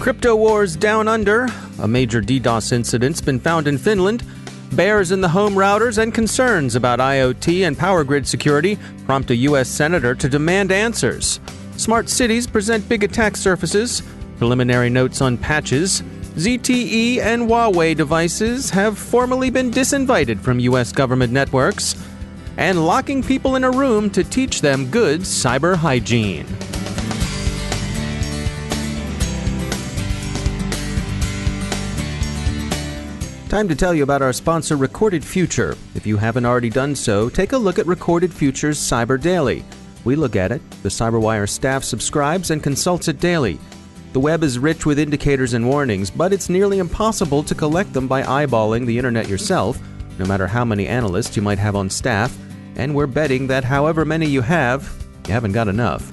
Crypto wars down under. A major DDoS incident's been found in Finland. Bears in the home routers and concerns about IoT and power grid security prompt a U.S. senator to demand answers. Smart cities present big attack surfaces. Preliminary notes on patches. ZTE and Huawei devices have formally been disinvited from U.S. government networks. And locking people in a room to teach them good cyber hygiene. Time to tell you about our sponsor, Recorded Future. If you haven't already done so, take a look at Recorded Future's Cyber Daily. We look at it, the CyberWire staff subscribes and consults it daily. The web is rich with indicators and warnings, but it's nearly impossible to collect them by eyeballing the internet yourself, no matter how many analysts you might have on staff, and we're betting that however many you haven't got enough.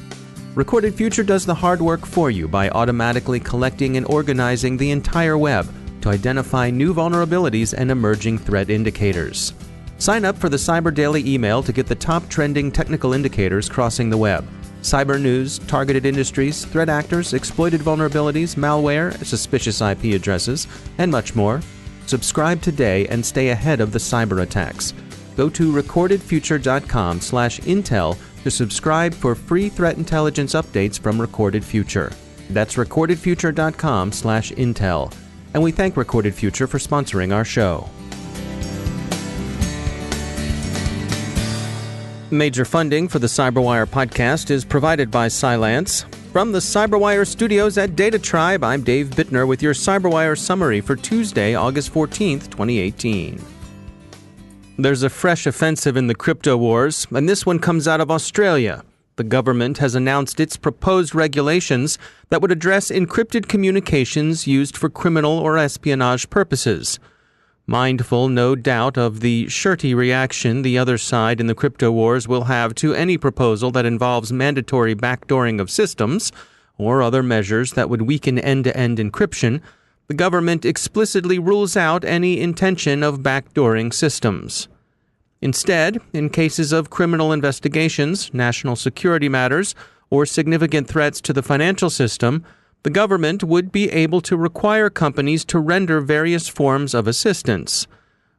Recorded Future does the hard work for you by automatically collecting and organizing the entire web to identify new vulnerabilities and emerging threat indicators. Sign up for the Cyber Daily email to get the top trending technical indicators crossing the web. Cyber news, targeted industries, threat actors, exploited vulnerabilities, malware, suspicious IP addresses, and much more. Subscribe today and stay ahead of the cyber attacks. Go to recordedfuture.com/intel to subscribe for free threat intelligence updates from Recorded Future. That's recordedfuture.com/intel. And we thank Recorded Future for sponsoring our show. Major funding for the CyberWire podcast is provided by Cylance. From the CyberWire studios at Data Tribe, I'm Dave Bittner with your CyberWire summary for Tuesday, August 14th, 2018. There's a fresh offensive in the crypto wars, and this one comes out of Australia. The government has announced its proposed regulations that would address encrypted communications used for criminal or espionage purposes. Mindful, no doubt, of the shirty reaction the other side in the crypto wars will have to any proposal that involves mandatory backdooring of systems or other measures that would weaken end-to-end encryption, the government explicitly rules out any intention of backdooring systems. Instead, in cases of criminal investigations, national security matters, or significant threats to the financial system, the government would be able to require companies to render various forms of assistance.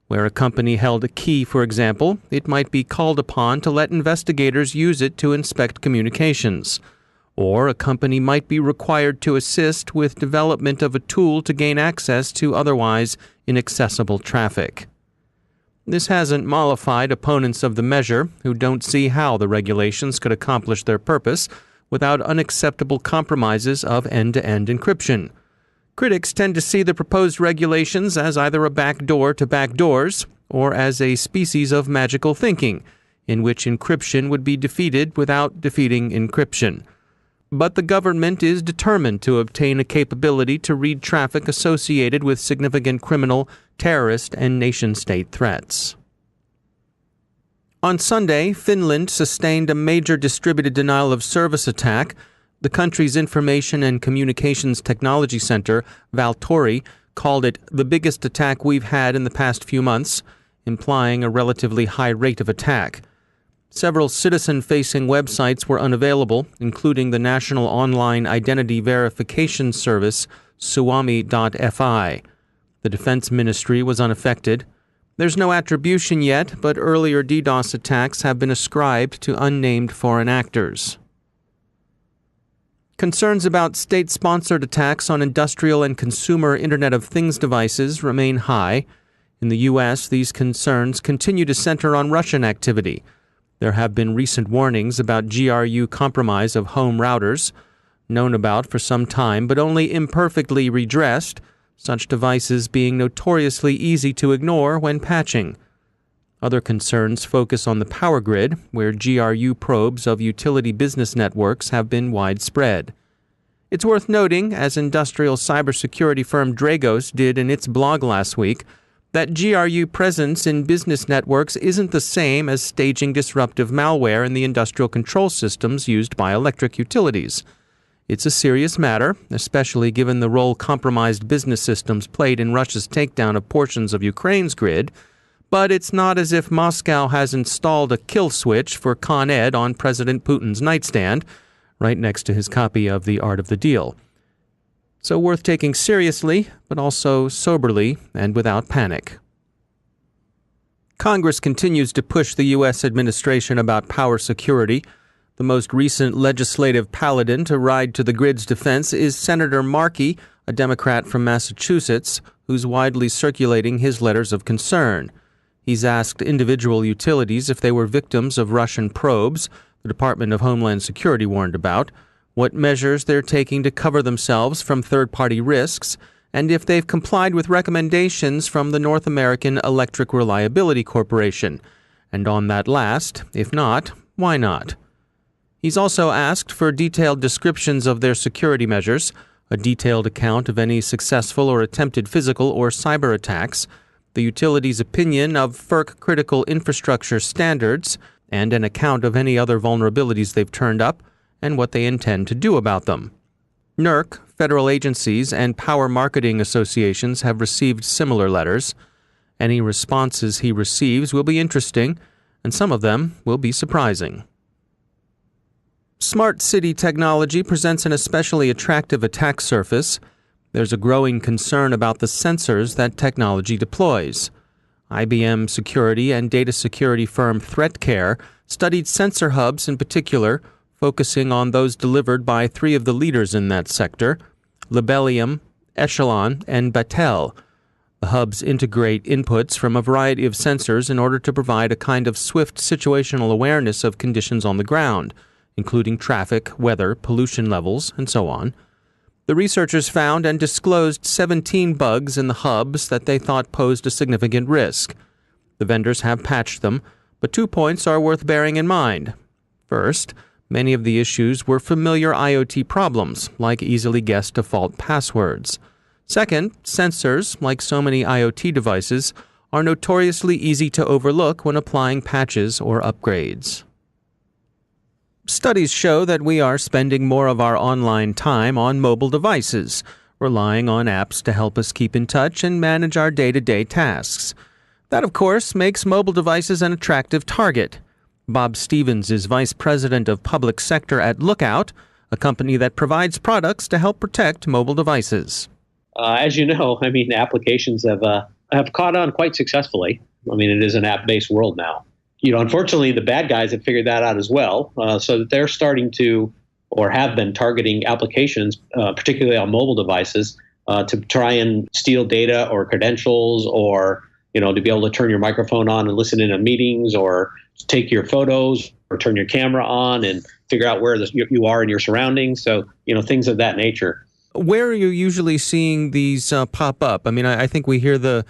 Where a company held a key, for example, it might be called upon to let investigators use it to inspect communications. Or a company might be required to assist with development of a tool to gain access to otherwise inaccessible traffic. This hasn't mollified opponents of the measure, who don't see how the regulations could accomplish their purpose without unacceptable compromises of end-to-end encryption. Critics tend to see the proposed regulations as either a backdoor to backdoors, or as a species of magical thinking, in which encryption would be defeated without defeating encryption. But the government is determined to obtain a capability to read traffic associated with significant criminal, terrorist, and nation-state threats. On Sunday, Finland sustained a major distributed denial-of-service attack. The country's Information and Communications Technology Center, Valtori, called it the biggest attack we've had in the past few months, implying a relatively high rate of attack. Several citizen-facing websites were unavailable, including the National Online Identity Verification Service, Suomi.fi. The Defense Ministry was unaffected. There's no attribution yet, but earlier DDoS attacks have been ascribed to unnamed foreign actors. Concerns about state-sponsored attacks on industrial and consumer Internet of Things devices remain high. In the U.S., these concerns continue to center on Russian activity. There have been recent warnings about GRU compromise of home routers, known about for some time but only imperfectly redressed, such devices being notoriously easy to ignore when patching. Other concerns focus on the power grid, where GRU probes of utility business networks have been widespread. It's worth noting, as industrial cybersecurity firm Dragos did in its blog last week, that GRU presence in business networks isn't the same as staging disruptive malware in the industrial control systems used by electric utilities. It's a serious matter, especially given the role compromised business systems played in Russia's takedown of portions of Ukraine's grid, but it's not as if Moscow has installed a kill switch for Con Ed on President Putin's nightstand, right next to his copy of The Art of the Deal. So worth taking seriously, but also soberly and without panic. Congress continues to push the U.S. administration about power security. The most recent legislative paladin to ride to the grid's defense is Senator Markey, a Democrat from Massachusetts, who's widely circulating his letters of concern. He's asked individual utilities if they were victims of Russian probes, the Department of Homeland Security warned about, what measures they're taking to cover themselves from third-party risks, and if they've complied with recommendations from the North American Electric Reliability Corporation. And on that last, if not, why not? He's also asked for detailed descriptions of their security measures, a detailed account of any successful or attempted physical or cyber attacks, the utility's opinion of FERC critical infrastructure standards, and an account of any other vulnerabilities they've turned up and what they intend to do about them. NERC, federal agencies, and power marketing associations have received similar letters. Any responses he receives will be interesting, and some of them will be surprising. Smart city technology presents an especially attractive attack surface. There's a growing concern about the sensors that technology deploys. IBM security and data security firm ThreatCare studied sensor hubs in particular, focusing on those delivered by three of the leaders in that sector, Libelium, Echelon, and Battelle. The hubs integrate inputs from a variety of sensors in order to provide a kind of swift situational awareness of conditions on the ground, including traffic, weather, pollution levels, and so on. The researchers found and disclosed 17 bugs in the hubs that they thought posed a significant risk. The vendors have patched them, but 2 points are worth bearing in mind. First, many of the issues were familiar IoT problems, like easily guessed default passwords. Second, sensors, like so many IoT devices, are notoriously easy to overlook when applying patches or upgrades. Studies show that we are spending more of our online time on mobile devices, relying on apps to help us keep in touch and manage our day-to-day tasks. That, of course, makes mobile devices an attractive target. Bob Stevens is Vice President of Public Sector at Lookout, a company that provides products to help protect mobile devices. As you know, applications have caught on quite successfully. It is an app-based world now. Unfortunately, the bad guys have figured that out as well, so that they're starting to, or have been targeting applications, particularly on mobile devices, to try and steal data or credentials, or to be able to turn your microphone on and listen in on meetings, or take your photos, or turn your camera on and figure out where you are in your surroundings. So, things of that nature. Where are you usually seeing these pop up? I think we hear the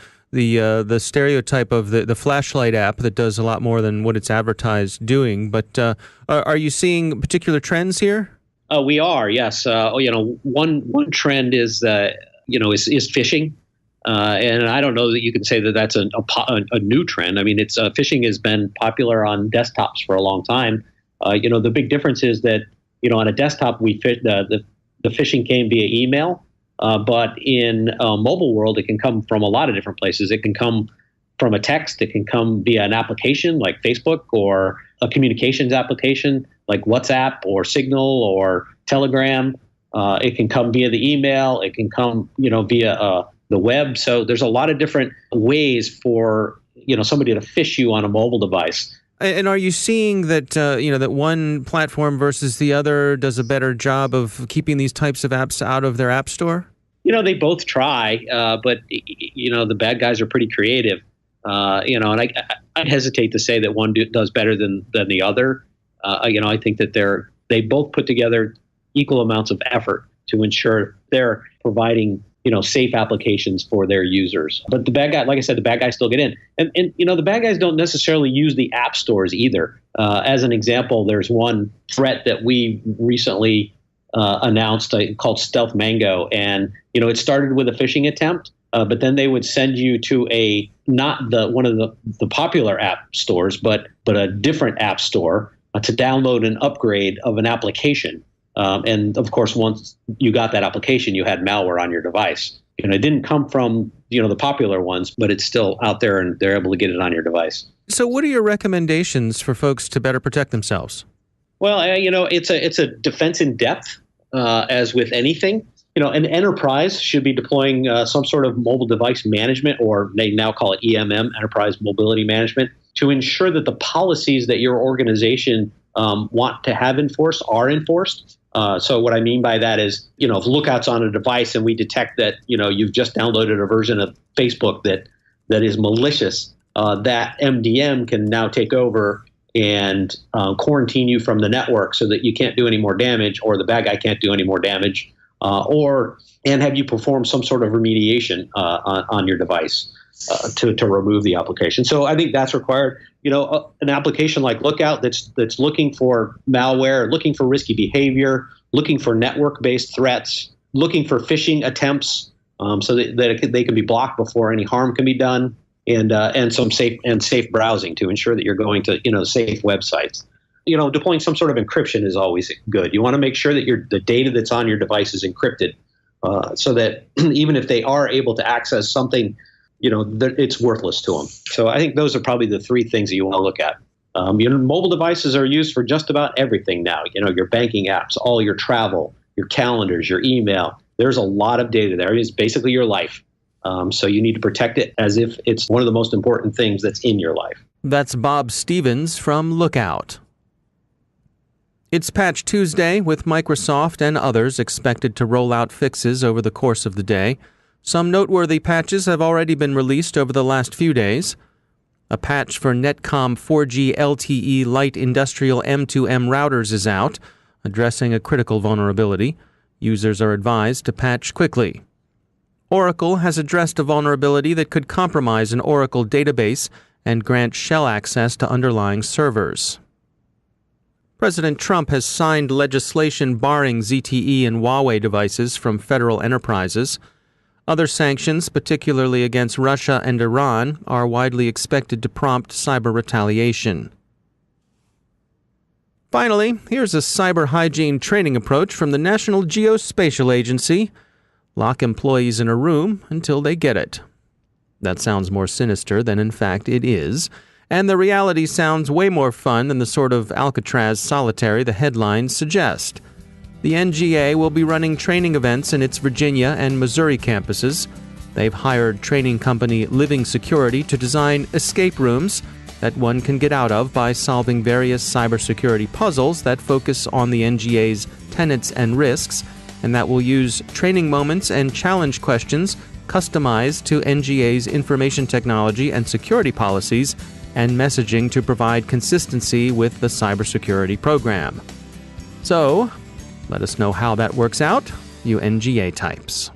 stereotype of the flashlight app that does a lot more than what it's advertised doing. But are you seeing particular trends here? We are, yes. One trend is phishing, and I don't know that you can say that that's a new trend. Phishing has been popular on desktops for a long time. The big difference is that on a desktop the phishing came via email. But in a mobile world, it can come from a lot of different places. It can come from a text. It can come via an application like Facebook, or a communications application like WhatsApp or Signal or Telegram. It can come via the email. It can come, via the web. So there's a lot of different ways for, somebody to phish you on a mobile device. And are you seeing that, that one platform versus the other does a better job of keeping these types of apps out of their app store? They both try, but, the bad guys are pretty creative. And I'd hesitate to say that one does better than the other. I think that they both put together equal amounts of effort to ensure they're providing safe applications for their users. But the bad guy, like I said, the bad guys still get in. And the bad guys don't necessarily use the app stores either. As an example, there's one threat that we recently announced called Stealth Mango. And, it started with a phishing attempt, but then they would send you to not one of the popular app stores, but a different app store to download an upgrade of an application. And of course, once you got that application, you had malware on your device. It didn't come from, the popular ones, but it's still out there and they're able to get it on your device. So what are your recommendations for folks to better protect themselves? Well, it's a defense in depth, as with anything. an enterprise should be deploying some sort of mobile device management, or they now call it EMM, Enterprise Mobility Management, to ensure that the policies that your organization want to have enforced are enforced. So what I mean by that is, if Lookout's on a device and we detect that, you've just downloaded a version of Facebook that is malicious, that MDM can now take over and quarantine you from the network so that you can't do any more damage, or the bad guy can't do any more damage, and have you perform some sort of remediation on your device to remove the application. So I think that's required. An application like Lookout that's looking for malware, looking for risky behavior, looking for network-based threats, looking for phishing attempts, so that they can be blocked before any harm can be done, and some safe browsing to ensure that you're going to safe websites. Deploying some sort of encryption is always good. You want to make sure that the data that's on your device is encrypted, so that even if they are able to access something, that it's worthless to them. So I think those are probably the three things that you want to look at. Mobile devices are used for just about everything now. Your banking apps, all your travel, your calendars, your email. There's a lot of data there. It's basically your life. So you need to protect it as if it's one of the most important things that's in your life. That's Bob Stevens from Lookout. It's Patch Tuesday, with Microsoft and others expected to roll out fixes over the course of the day. Some noteworthy patches have already been released over the last few days. A patch for Netcom 4G LTE Light Industrial M2M routers is out, addressing a critical vulnerability. Users are advised to patch quickly. Oracle has addressed a vulnerability that could compromise an Oracle database and grant shell access to underlying servers. President Trump has signed legislation barring ZTE and Huawei devices from federal enterprises. Other sanctions, particularly against Russia and Iran, are widely expected to prompt cyber retaliation. Finally, here's a cyber hygiene training approach from the National Geospatial Agency. Lock employees in a room until they get it. That sounds more sinister than in fact it is, and the reality sounds way more fun than the sort of Alcatraz solitary the headlines suggest. The NGA will be running training events in its Virginia and Missouri campuses. They've hired training company Living Security to design escape rooms that one can get out of by solving various cybersecurity puzzles that focus on the NGA's tenets and risks, and that will use training moments and challenge questions customized to NGA's information technology and security policies and messaging to provide consistency with the cybersecurity program. So, let us know how that works out, you NGA types.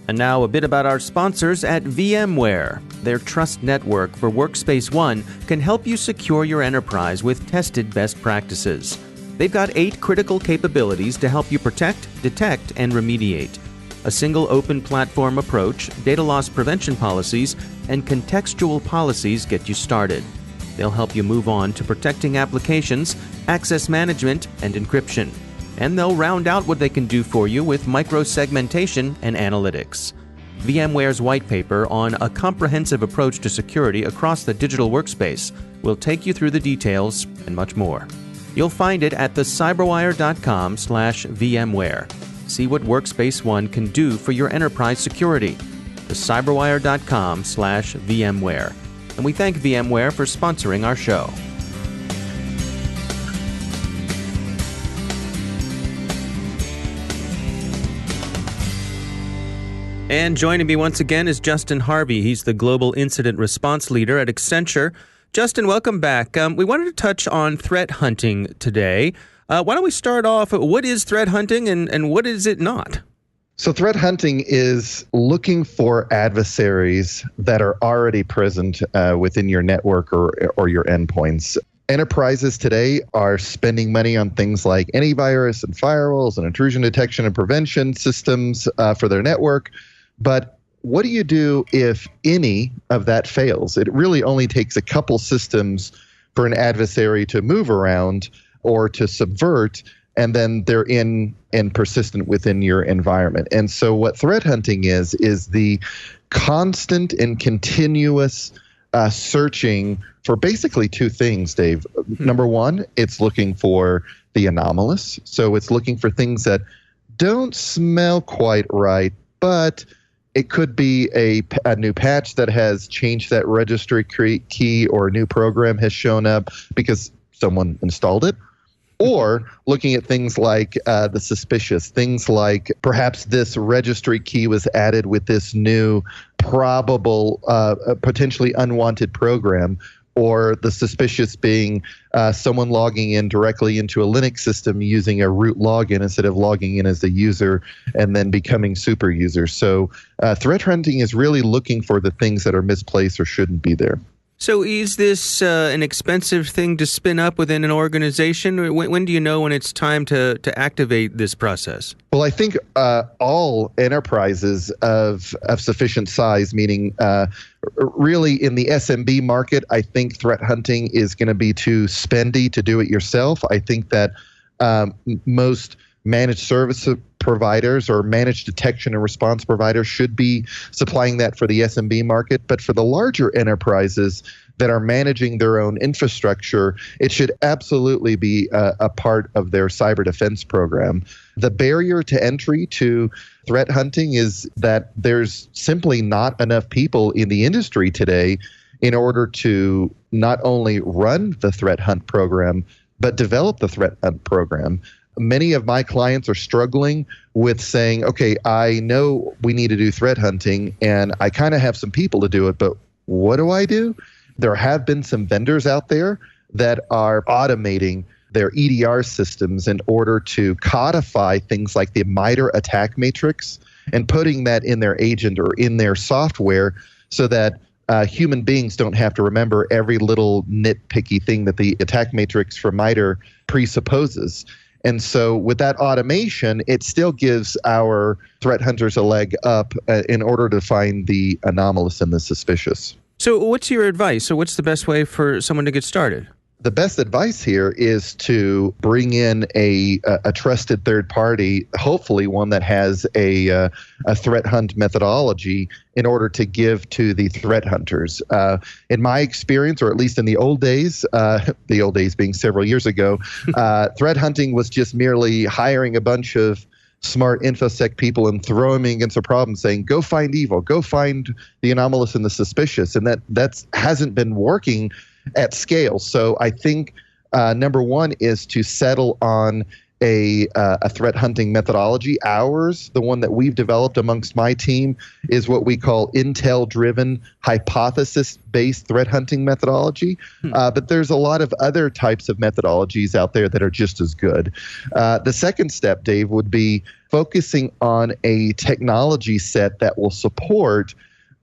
And now a bit about our sponsors at VMware. Their trust network for Workspace ONE can help you secure your enterprise with tested best practices. They've got 8 critical capabilities to help you protect, detect, and remediate. A single open platform approach, data loss prevention policies, and contextual policies get you started. They'll help you move on to protecting applications, access management, and encryption. And they'll round out what they can do for you with micro-segmentation and analytics. VMware's white paper on a comprehensive approach to security across the digital workspace will take you through the details and much more. You'll find it at thecyberwire.com/VMware. See what Workspace ONE can do for your enterprise security. thecyberwire.com/VMware. And we thank VMware for sponsoring our show. And joining me once again is Justin Harvey. He's the Global Incident Response Leader at Accenture. Justin, welcome back. We wanted to touch on threat hunting today. Why don't we start off, what is threat hunting and what is it not? So threat hunting is looking for adversaries that are already present within your network or your endpoints. Enterprises today are spending money on things like antivirus and firewalls and intrusion detection and prevention systems for their network. But what do you do if any of that fails? It really only takes a couple systems for an adversary to move around or to subvert, and then they're in and persistent within your environment. And so what threat hunting is the constant and continuous searching for basically two things, Dave. Number one, it's looking for the anomalous. So it's looking for things that don't smell quite right, but it could be a new patch that has changed that registry key, or a new program has shown up because someone installed it. Or looking at things like the suspicious, things like perhaps this registry key was added with this new probable, potentially unwanted program, or the suspicious being someone logging in directly into a Linux system using a root login instead of logging in as a user and then becoming super user. So threat hunting is really looking for the things that are misplaced or shouldn't be there. So is this an expensive thing to spin up within an organization? When do you know when it's time to activate this process? Well, I think all enterprises of sufficient size, meaning really in the SMB market, I think threat hunting is going to be too spendy to do it yourself. I think that most managed service providers or managed detection and response providers should be supplying that for the SMB market. But for the larger enterprises that are managing their own infrastructure, it should absolutely be a part of their cyber defense program. The barrier to entry to threat hunting is that there's simply not enough people in the industry today in order to not only run the threat hunt program, but develop the threat hunt program. Many of my clients are struggling with saying, okay, I know we need to do threat hunting and I kind of have some people to do it, but what do I do? There have been some vendors out there that are automating their EDR systems in order to codify things like the MITRE attack matrix and putting that in their agent or in their software so that human beings don't have to remember every little nitpicky thing that the attack matrix for MITRE presupposes. And so with that automation, it still gives our threat hunters a leg up in order to find the anomalous and the suspicious. So what's your advice? So what's the best way for someone to get started? The best advice here is to bring in a trusted third party, hopefully one that has a threat hunt methodology in order to give to the threat hunters. In my experience, or at least in the old days being several years ago, threat hunting was just merely hiring a bunch of smart InfoSec people and throwing them against a problem saying, go find evil, go find the anomalous and the suspicious. And that hasn't been working at scale. So I think number one is to settle on a threat hunting methodology. Ours, the one that we've developed amongst my team, is what we call intel-driven, hypothesis-based threat hunting methodology. But there's a lot of other types of methodologies out there that are just as good. The second step, Dave, would be focusing on a technology set that will support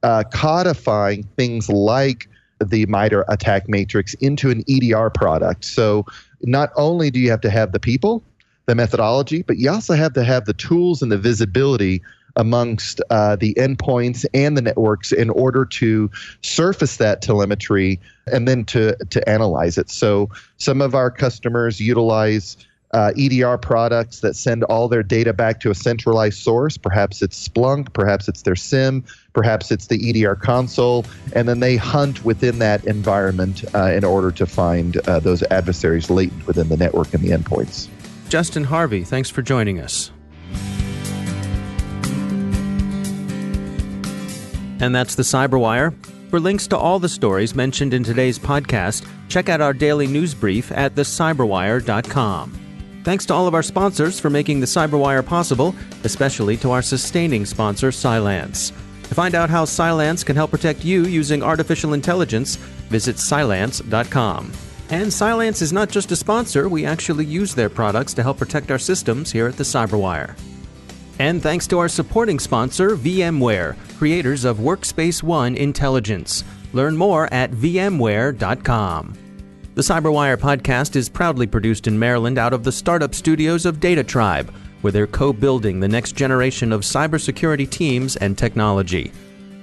codifying things like the MITRE attack matrix into an EDR product. So not only do you have to have the people, the methodology, but you also have to have the tools and the visibility amongst the endpoints and the networks in order to surface that telemetry and then to analyze it. So some of our customers utilize EDR products that send all their data back to a centralized source. Perhaps it's Splunk, perhaps it's their SIM, perhaps it's the EDR console, and then they hunt within that environment in order to find those adversaries latent within the network and the endpoints. Justin Harvey, thanks for joining us. And that's the Cyberwire. For links to all the stories mentioned in today's podcast, check out our daily news brief at thecyberwire.com. Thanks to all of our sponsors for making the Cyberwire possible, especially to our sustaining sponsor, Cylance. To find out how Cylance can help protect you using artificial intelligence, visit Cylance.com. And Cylance is not just a sponsor, we actually use their products to help protect our systems here at the Cyberwire. And thanks to our supporting sponsor, VMware, creators of Workspace ONE Intelligence. Learn more at vmware.com. The Cyberwire podcast is proudly produced in Maryland out of the startup studios of Data Tribe, where they're co-building the next generation of cybersecurity teams and technology.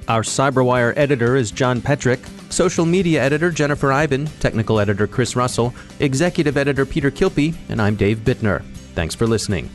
Our Cyberwire editor is John Petrick, social media editor Jennifer Iben, technical editor Chris Russell, executive editor Peter Kilpie, and I'm Dave Bittner. Thanks for listening.